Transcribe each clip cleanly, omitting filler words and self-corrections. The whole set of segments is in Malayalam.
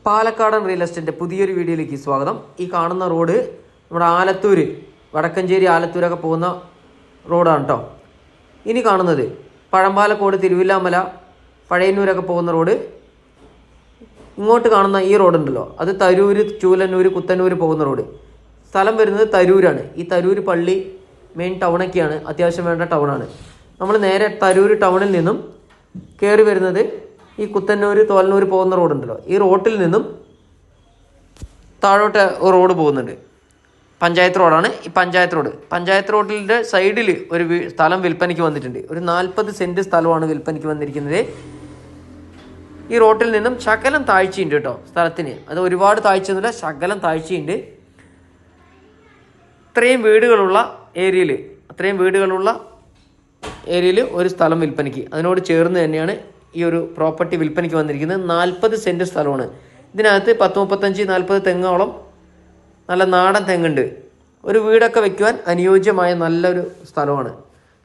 പാലക്കാടൻ റിയൽ എസ്റ്റേറ്റിൻ്റെ പുതിയൊരു വീഡിയോയിലേക്ക് സ്വാഗതം. ഈ കാണുന്ന റോഡ് നമ്മുടെ ആലത്തൂർ, വടക്കഞ്ചേരി ആലത്തൂരൊക്കെ പോകുന്ന റോഡാണ് കേട്ടോ. ഇനി കാണുന്നത് പഴമ്പാലക്കോട്, തിരുവില്ലാമല, പഴയന്നൂരൊക്കെ പോകുന്ന റോഡ്. ഇങ്ങോട്ട് കാണുന്ന ഈ റോഡുണ്ടല്ലോ, അത് തരൂർ, ചൂലന്നൂർ, കുത്തന്നൂർ പോകുന്ന റോഡ്. സ്ഥലം വരുന്നത് തരൂരാണ്. ഈ തരൂർ പള്ളി മെയിൻ ടൗണൊക്കെയാണ്, അത്യാവശ്യം വേണ്ട ടൗണാണ്. നമ്മൾ നേരെ തരൂർ ടൗണിൽ നിന്നും കയറി വരുന്നത് ഈ കുത്തന്നൂർ, തോലന്നൂർ പോകുന്ന റോഡുണ്ടല്ലോ, ഈ റോട്ടിൽ നിന്നും താഴോട്ട് റോഡ് പോകുന്നുണ്ട്. പഞ്ചായത്ത് റോഡാണ് ഈ പഞ്ചായത്ത് റോഡിൻ്റെ സൈഡിൽ ഒരു സ്ഥലം വിൽപ്പനയ്ക്ക് വന്നിട്ടുണ്ട്. ഒരു 40 സെൻറ്റ് സ്ഥലമാണ് വിൽപ്പനയ്ക്ക് വന്നിരിക്കുന്നത്. ഈ റോട്ടിൽ നിന്നും ശകലം താഴ്ചയുണ്ട് കേട്ടോ സ്ഥലത്തിന്. അത് ഒരുപാട് താഴ്ചയൊന്നുമില്ല, ശകലം താഴ്ചയുണ്ട്. അത്രയും വീടുകളുള്ള ഏരിയയിൽ ഒരു സ്ഥലം വിൽപ്പനയ്ക്ക്, അതിനോട് ചേർന്ന് തന്നെയാണ് ഈ ഒരു പ്രോപ്പർട്ടി വിൽപ്പനയ്ക്ക് വന്നിരിക്കുന്നത്. 40 സെൻറ്റ് സ്ഥലമാണ്. ഇതിനകത്ത് 10-35-40 തെങ്ങോളം നല്ല നാടൻ തെങ്ങുണ്ട്. ഒരു വീടൊക്കെ വയ്ക്കുവാൻ അനുയോജ്യമായ നല്ലൊരു സ്ഥലമാണ്.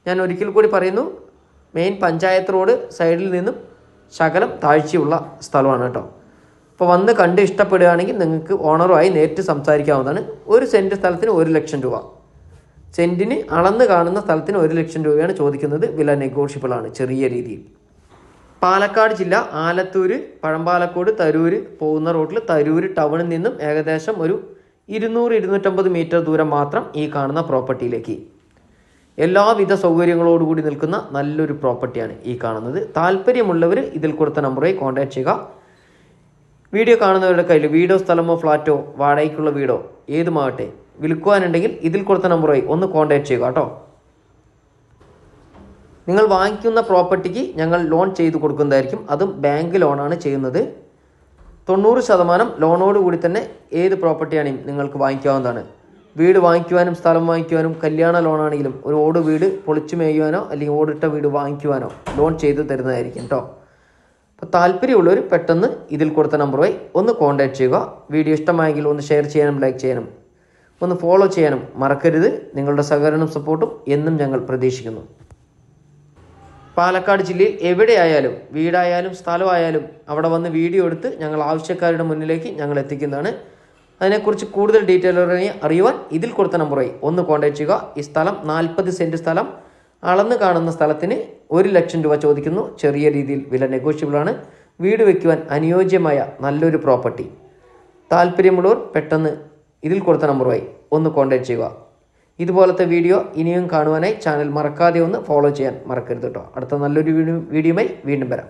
ഞാൻ ഒരിക്കൽ കൂടി പറയുന്നു, മെയിൻ പഞ്ചായത്ത് റോഡ് സൈഡിൽ നിന്നും ശകലം താഴ്ചയുള്ള സ്ഥലമാണ് കേട്ടോ. അപ്പോൾ വന്ന് കണ്ട് ഇഷ്ടപ്പെടുകയാണെങ്കിൽ നിങ്ങൾക്ക് ഓണറുമായി നേരിട്ട് സംസാരിക്കാവുന്നതാണ്. 1 സെൻറ്റ് സ്ഥലത്തിന് 1 ലക്ഷം രൂപ. സെൻറ്റിന് അളന്ന് കാണുന്ന സ്ഥലത്തിന് 1 ലക്ഷം രൂപയാണ് ചോദിക്കുന്നത്. വില നെഗോഷ്യബിൾ ആണ് ചെറിയ രീതിയിൽ. പാലക്കാട് ജില്ല ആലത്തൂർ, പഴമ്പാലക്കോട്, തരൂർ പോകുന്ന റോഡിൽ തരൂർ ടൗണിൽ നിന്നും ഏകദേശം ഒരു 200-250 മീറ്റർ ദൂരം മാത്രം ഈ കാണുന്ന പ്രോപ്പർട്ടിയിലേക്ക്. എല്ലാവിധ സൗകര്യങ്ങളോടുകൂടി നിൽക്കുന്ന നല്ലൊരു പ്രോപ്പർട്ടിയാണ് ഈ കാണുന്നത്. താല്പര്യമുള്ളവർ ഇതിൽ കൊടുത്ത നമ്പറുമായി കോൺടാക്ട് ചെയ്യുക. വീഡിയോ കാണുന്നവരുടെ കയ്യിൽ വീടോ, സ്ഥലമോ, ഫ്ലാറ്റോ, വാടകയ്ക്കുള്ള വീടോ ഏതുമാകട്ടെ വിൽക്കുവാനുണ്ടെങ്കിൽ ഇതിൽ കൊടുത്ത നമ്പറുമായി ഒന്ന് കോൺടാക്ട് ചെയ്യുക കേട്ടോ. നിങ്ങൾ വാങ്ങിക്കുന്ന പ്രോപ്പർട്ടിക്ക് ഞങ്ങൾ ലോൺ ചെയ്തു കൊടുക്കുന്നതായിരിക്കും. അതും ബാങ്ക് ലോണാണ് ചെയ്യുന്നത്. 90% ലോണോടുകൂടി തന്നെ ഏത് പ്രോപ്പർട്ടിയാണെങ്കിലും നിങ്ങൾക്ക് വാങ്ങിക്കാവുന്നതാണ്. വീട് വാങ്ങിക്കുവാനും സ്ഥലം വാങ്ങിക്കുവാനും, കല്യാണ ലോണാണെങ്കിലും ഒരു ഓട് വീട് പൊളിച്ചു മേയുവാനോ അല്ലെങ്കിൽ ഓടിട്ട വീട് വാങ്ങിക്കുവാനോ ലോൺ ചെയ്തു തരുന്നതായിരിക്കും കേട്ടോ. അപ്പോൾ താല്പര്യമുള്ളവർ പെട്ടെന്ന് ഇതിൽ കൊടുത്ത നമ്പറുമായി ഒന്ന് കോൺടാക്ട് ചെയ്യുക. വീഡിയോ ഇഷ്ടമായെങ്കിൽ ഒന്ന് ഷെയർ ചെയ്യാനും ലൈക്ക് ചെയ്യാനും ഒന്ന് ഫോളോ ചെയ്യാനും മറക്കരുത്. നിങ്ങളുടെ സഹകരണവും സപ്പോർട്ടും എന്നും ഞങ്ങൾ പ്രതീക്ഷിക്കുന്നു. പാലക്കാട് ജില്ലയിൽ എവിടെയായാലും, വീടായാലും സ്ഥലമായാലും അവിടെ വന്ന് വീഡിയോ എടുത്ത് ഞങ്ങൾ ആവശ്യക്കാരുടെ മുന്നിലേക്ക് ഞങ്ങൾ എത്തിക്കുന്നതാണ്. അതിനെക്കുറിച്ച് കൂടുതൽ ഡീറ്റെയിൽ അറിയുവാൻ ഇതിൽ കൊടുത്ത നമ്പറായി ഒന്ന് കോൺടാക്ട് ചെയ്യുക. ഈ സ്ഥലം 40 സെൻറ്റ് സ്ഥലം, അളന്ന് കാണുന്ന സ്ഥലത്തിന് 1 ലക്ഷം രൂപ ചോദിക്കുന്നു. ചെറിയ രീതിയിൽ വില നെഗോഷ്യബിളാണ്. വീട് വയ്ക്കുവാൻ അനുയോജ്യമായ നല്ലൊരു പ്രോപ്പർട്ടി. താല്പര്യമുള്ളവർ പെട്ടെന്ന് ഇതിൽ കൊടുത്ത നമ്പറുമായി ഒന്ന് കോൺടാക്ട് ചെയ്യുക. ഇതുപോലത്തെ വീഡിയോ ഇനിയും കാണുവാനായി ചാനൽ മറക്കാതെ ഒന്ന് ഫോളോ ചെയ്യാൻ മറക്കരുത് കേട്ടോ. അടുത്ത നല്ലൊരു വീഡിയോയുമായി വീണ്ടും വരാം.